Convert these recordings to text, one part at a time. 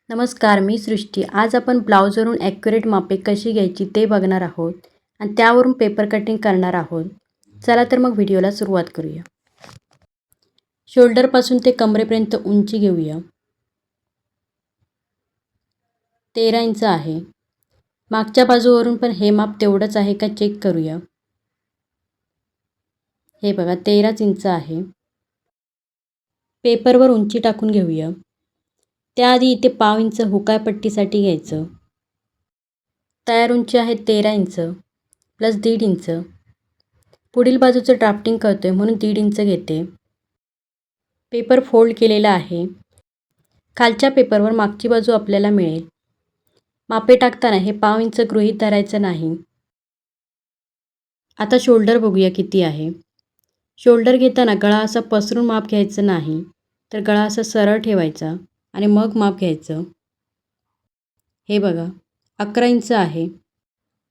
नमस्कार, मी सृष्टी. आज आपण ब्लाऊजवरून ॲक्युरेट मापे कशी घ्यायची ते बघणार आहोत आणि त्यावरून पेपर कटिंग करणार आहोत. चला तर मग व्हिडिओला सुरुवात करूया. शोल्डरपासून ते कमरेपर्यंत उंची घेऊया. 13 इंच आहे. मागच्या बाजूवरून पण हे माप तेवढंच आहे का चेक करूया. हे बघा 13 इंच आहे. पेपरवर उंची टाकून घेऊया. त्याआधी इथे पाव इंच हुकाय पट्टीसाठी घ्यायचं. तयार उंची आहे 13 इंच प्लस 1.5 इंच. पुढील बाजूचं ड्राफ्टिंग करतोय म्हणून 1.5 इंच घेते. पेपर फोल्ड केलेला आहे. खालच्या पेपरवर मागची बाजू आपल्याला मिळेल. मापे टाकताना हे पाव इंच गृहीत धरायचं नाही. आता शोल्डर बघूया किती आहे. शोल्डर घेताना गळा असा पसरून माप घ्यायचं नाही, तर गळा असा सरळ ठेवायचा आणि मग माप घ्यायचं. हे बघा 11 इंच आहे.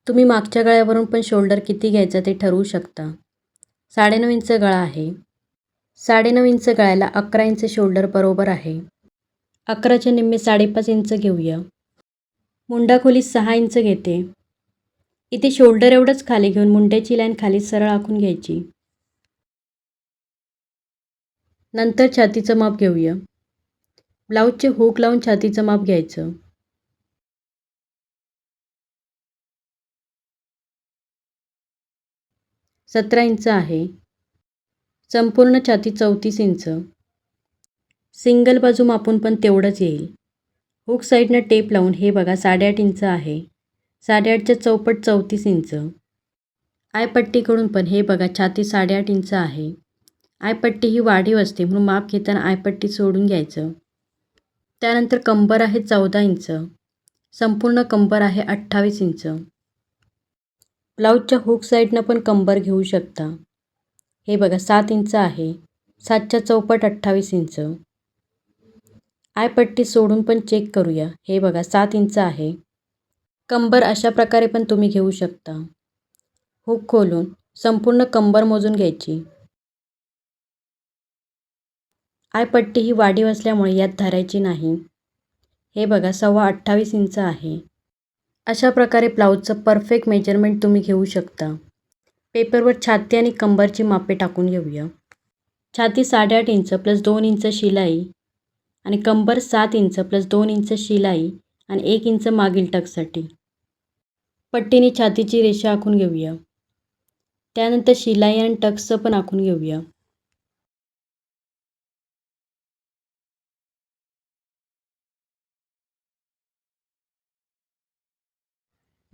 तुम्ही मागच्या गळ्यावरून पण शोल्डर किती घ्यायचं ते ठरवू शकता. 9.5 इंच गळा आहे. 9.5 इंच गळ्याला 11 इंच शोल्डर बरोबर आहे. 11चे निम्मे 5.5 इंच घेऊया. मुंडा खोली 6 इंच घेते. इथे शोल्डर एवढंच खाली घेऊन मुंड्याची लाईन खाली सरळ आखून घ्यायची. नंतर छातीचं माप घेऊया. ब्लाऊजचे हुक लावून छातीचं माप घ्यायचं. – 17 इंच आहे. संपूर्ण छाती 34 इंच. सिंगल बाजू मापून पण तेवढंच येईल. हुक साईडनं टेप लावून हे बघा 8.5 इंच आहे. 8.5च्या चौपट 34 इंच. आयपट्टीकडून पण हे बघा छाती 8.5 इंच आहे. आयपट्टी ही वाढीव असते म्हणून माप घेताना आयपट्टी सोडून घ्यायचं. त्यानंतर कंबर आहे 14 इंच. संपूर्ण कंबर आहे 28 इंच. ब्लाऊजच्या हुक साईडनं पण कंबर घेऊ शकता. हे बघा 7 इंच आहे. 7च्या चौपट 28 इंच. आयपट्टी सोडून पण चेक करूया. हे बघा 7 इंच आहे. कंबर अशा प्रकारे पण तुम्ही घेऊ शकता. हुक खोलून संपूर्ण कंबर मोजून घ्यायची. आयपट्टी ही वाढीव असल्यामुळे यात धरायची नाही. हे बघा 28 इंच आहे. अशा प्रकारे ब्लाऊजचं परफेक्ट मेजरमेंट तुम्ही घेऊ शकता. पेपरवर छाती आणि कंबरची मापे टाकून घेऊया. छाती 8.5 इंच प्लस 2 इंच शिलाई आणि कंबर 7 इंच प्लस 2 इंच शिलाई आणि 1 इंच मागील टक्ससाठी. पट्टीने छातीची रेषा आखून घेऊया. त्यानंतर शिलाई आणि टक्सचं पण आखून घेऊया.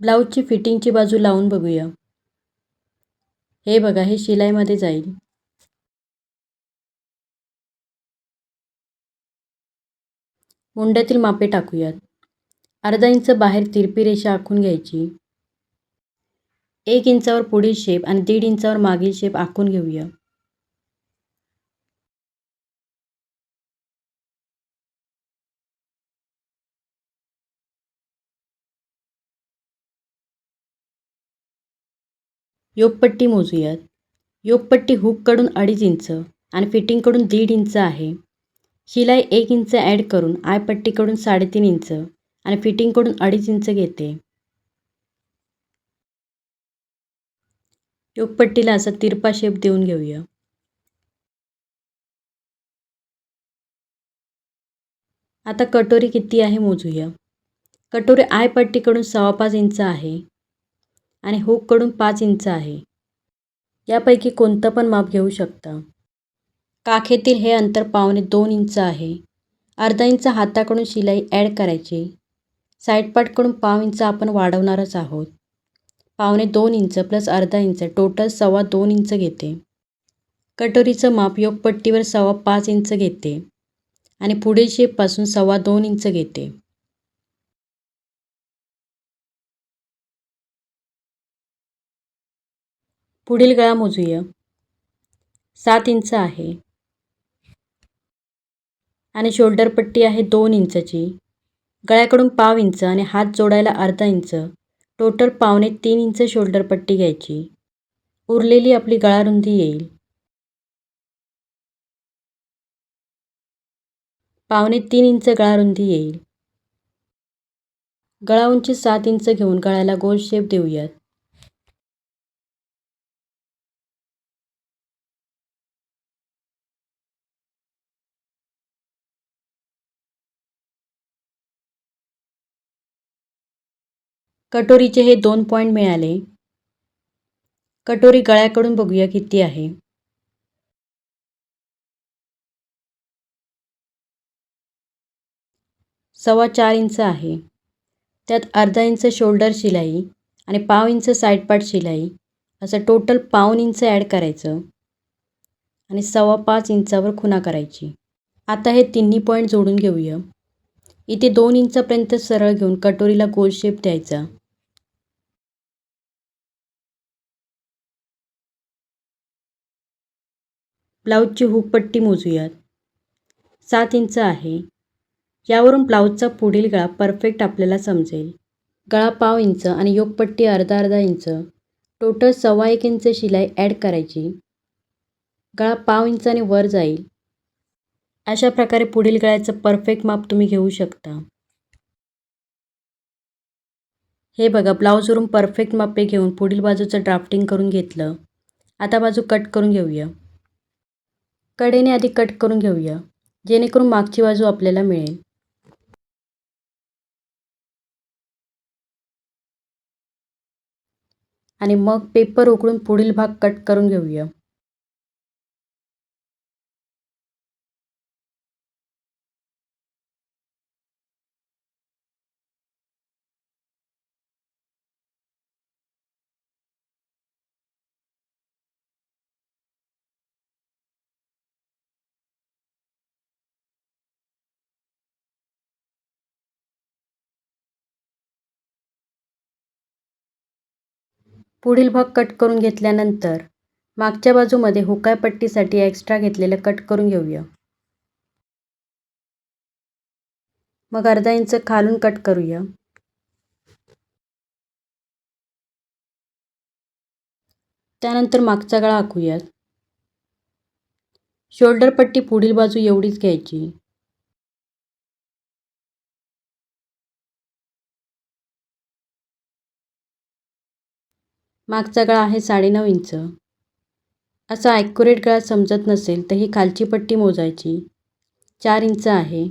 ब्लाऊजची फिटिंगची बाजू लावून बघूया. हे बघा हे शिलाईमध्ये जाईल. मुंड्यातील मापे टाकूयात. अर्धा इंच बाहेर तिरपी रेषा आखून घ्यायची. 1 इंचावर पुढील शेप आणि 1.5 इंचावर मागील शेप आखून घेऊया. योगपट्टी मोजूयात. योगपट्टी हुककडून 2.5 इंच आणि फिटिंगकडून 1.5 इंच आहे. शिलाई 1 इंच ॲड करून आयपट्टीकडून 3.5 इंच आणि फिटिंगकडून 2.5 इंच घेते. योगपट्टीला असा तिरपा शेप देऊन घेऊया. आता कटोरी किती आहे मोजूया. कटोरी आयपट्टीकडून 5.25 इंच आहे आणि हुककडून 5 इंच आहे. यापैकी कोणतं पण माप घेऊ शकता. काखेतील हे अंतर 1.25 इंच आहे. अर्धा इंच हाताकडून शिलाई ॲड करायची. साईडपार्टकडून पाव इंच आपण वाढवणारच आहोत. 1.25 इंच प्लस अर्धा इंच टोटल 2.25 इंच घेते. कटोरीचं माप योगपट्टीवर 5.25 इंच घेते आणि पुढील शेपपासून 2.25 इंच घेते. पुढील गळा मोजूया. 7 इंच आहे आणि शोल्डर पट्टी आहे 2 इंचची. गळ्याकडून पाव इंच आणि हात जोडायला अर्धा इंच टोटल 2.25 इंच शोल्डर पट्टी घ्यायची. उरलेली आपली गळारुंदी येईल. 2.25 इंच गळारुंदी येईल. गळा उंची 7 इंच घेऊन गळ्याला गोल शेप देऊयात. कटोरीचे हे 2 पॉईंट मिळाले. कटोरी गळ्याकडून बघूया किती आहे. 4.25 इंच आहे. त्यात अर्धा इंच शोल्डर शिलाई आणि पाव इंच साईड पार्ट शिलाई असं टोटल पाऊण इंच ॲड करायचं आणि 5.25 इंचावर खुणा करायची. आता हे तिन्ही पॉईंट जोडून घेऊया. इथे 2 इंचापर्यंत सरळ घेऊन कटोरीला गोल शेप द्यायचा. ब्लाऊजची हुक पट्टी मोजूयात. 7 इंच आहे. यावरून ब्लाऊजचा पुढील गळा परफेक्ट आपल्याला समजेल. गळा पाव इंच आणि योकपट्टी अर्धा इंच, टोटल 1.25 इंच शिलाई ॲड करायची. गळा पाव इंचाने वर जाईल. अशा प्रकारे पुढील गळ्याचं परफेक्ट माप तुम्ही घेऊ शकता. हे बघा, ब्लाऊजवरून परफेक्ट मापे घेऊन पुढील बाजूचं ड्राफ्टिंग करून घेतलं. आता बाजू कट करून घेऊया. कडेने आधी कट करून घेऊया, जेणेकरून मागची बाजू आपल्याला मिळेल. आणि मग पेपर उकळून पुढील भाग कट करून घेऊया. पुढील भाग कट करून घेतल्यानंतर मागच्या बाजूमध्ये हुकाय पट्टीसाठी एक्स्ट्रा घेतलेलं कट करून घेऊया. मग अर्धा इंच खालून कट करूया. त्यानंतर मागचा गळा आखूयात. शोल्डर पट्टी पुढील बाजू एवढीच घ्यायची. मागचा गळा आहे 9.5 इंच. असा ॲक्युरेट गळा समजत नसेल तर ही खालची पट्टी मोजायची. 4 इंच आहे.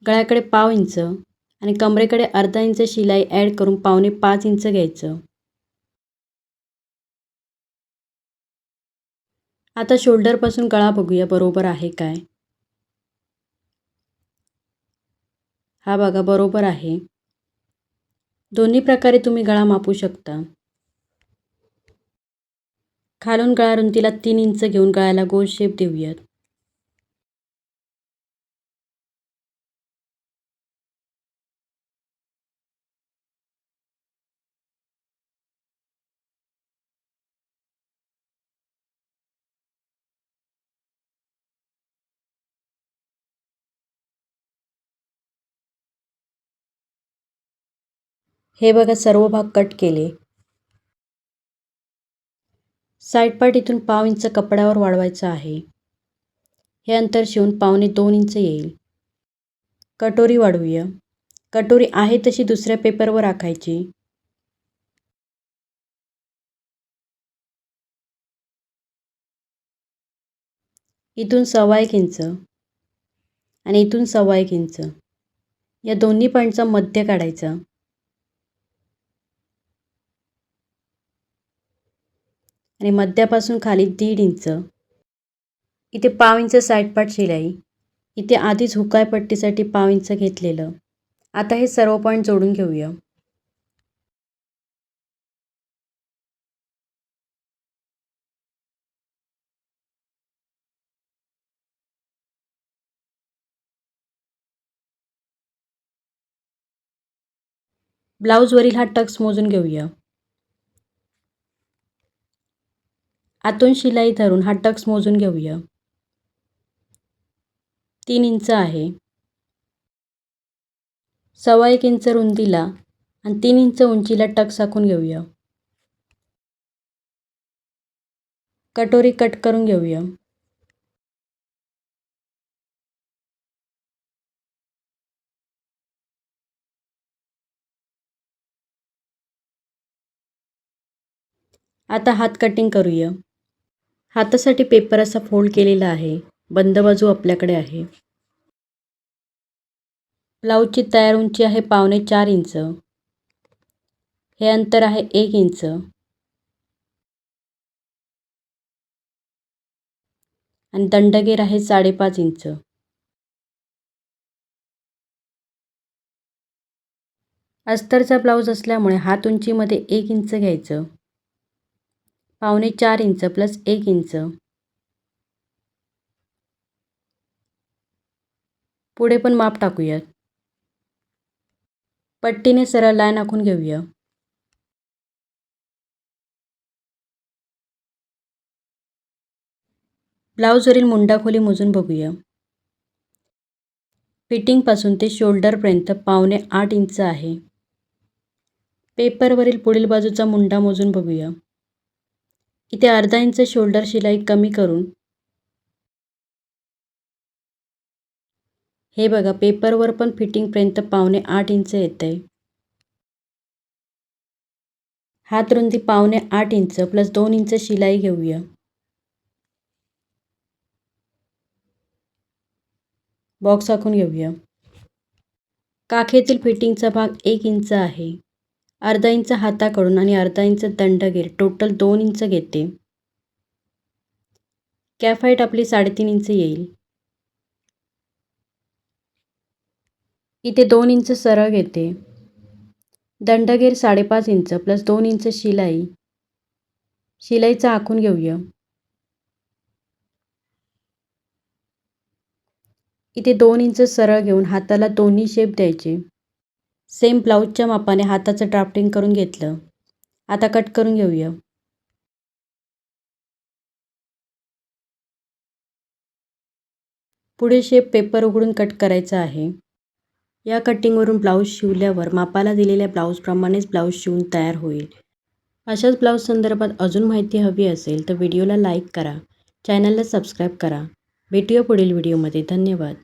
गळ्याकडे पाव इंच आणि कमरेकडे अर्धा इंच शिलाई ॲड करून 4.25 इंच घ्यायचं. आता शोल्डरपासून गळा बघूया बरोबर आहे काय. हा बघा, बरोबर आहे. दोन्ही प्रकारे तुम्ही गळा मापू शकता. खालून गळा रुंदीला 3 इंच घेऊन गळ्याला गोल शेप देऊयात. हे बघा, सर्व भाग कट केले. साईड पार्ट इथून पाव इंच कपड्यावर वाढवायचं आहे. हे अंतर शिवून 1.25 इंच येईल. कटोरी वाढवूया. कटोरी आहे तशी दुसऱ्या पेपरवर आखायची. इथून 1.25 इंच आणि इथून 1.25 इंच या दोन्ही पॉईंटचा मध्य काढायचा. आणि मध्यापासून खाली 1.5 इंच. इथे पाव इंच साईड पार्ट शिलाई. इथे आधीच हुकाय पट्टीसाठी पाव इंच घेतलेलं. आता हे सर्व पॉईंट जोडून घेऊया. ब्लाऊजवरील हा टक्स मोजून घेऊया. आतून शिलाई धरून हा टक्स मोजून घेऊया. 3 इंच आहे. 1.25 इंच रुंदीला आणि 3 इंच उंचीला टक्स आखून घेऊया. कटोरी कट करून घेऊया. आता हात कटिंग करूया. हातासाठी पेपर असा फोल्ड केलेला आहे. बंद बाजू आपल्याकडे आहे. ब्लाऊजची तयार उंची आहे 4.25 इंच. हे अंतर आहे 1 इंच. आणि दंडगेर आहे 5.5 इंच. अस्तरचा ब्लाऊज असल्यामुळे हात उंचीमध्ये 1 इंच घ्यायचं. 4.25 इंच प्लस 1 इंच. पुढे पण माप टाकूयात. पट्टीने सरळ लाईन आखून घेऊया. ब्लाऊजवरील मुंडा खोली मोजून बघूया. फिटिंगपासून ते शोल्डरपर्यंत 7.25 इंच आहे. पेपरवरील पुढील बाजूचा मुंडा मोजून बघूया. इथे अर्धा इंच शोल्डर शिलाई कमी करून हे बघा पेपरवर पण फिटिंगपर्यंत 7.25 इंच येत आहे. हात रुंदी 7.25 इंच प्लस 2 इंच शिलाई घेऊया. बॉक्स आखून घेऊया. काखेतील फिटिंगचा भाग 1 इंच आहे. अर्धा इंच हाताकडून आणि अर्धा इंच दंडगेर टोटल 2 इंच घेते. कॅफ हाईट आपली 3.5 इंच येईल. इथे 2 इंच सरळ घेते. दंडगेर 5.5 इंच प्लस 2 इंच शिलाई. शिलाईचा आखून घेऊया. इथे 2 इंच सरळ घेऊन हाताला दोन्ही शेप द्यायचे. सेम ब्लाऊजच्या मापाने हाताचं ड्राफ्टिंग करून घेतलं. आता कट करून घेऊया. पुढे शेप पेपर उघडून कट करायचा आहे. या कटिंगवरून ब्लाऊज शिवल्यावर मापाला दिलेल्या ब्लाऊजप्रमाणेच ब्लाऊज शिवून तयार होईल. अशाच ब्लाऊज संदर्भात अजून माहिती हवी असेल तर व्हिडिओला लाईक करा, चॅनलला सबस्क्राईब करा. भेटूया पुढील व्हिडिओमध्ये. धन्यवाद.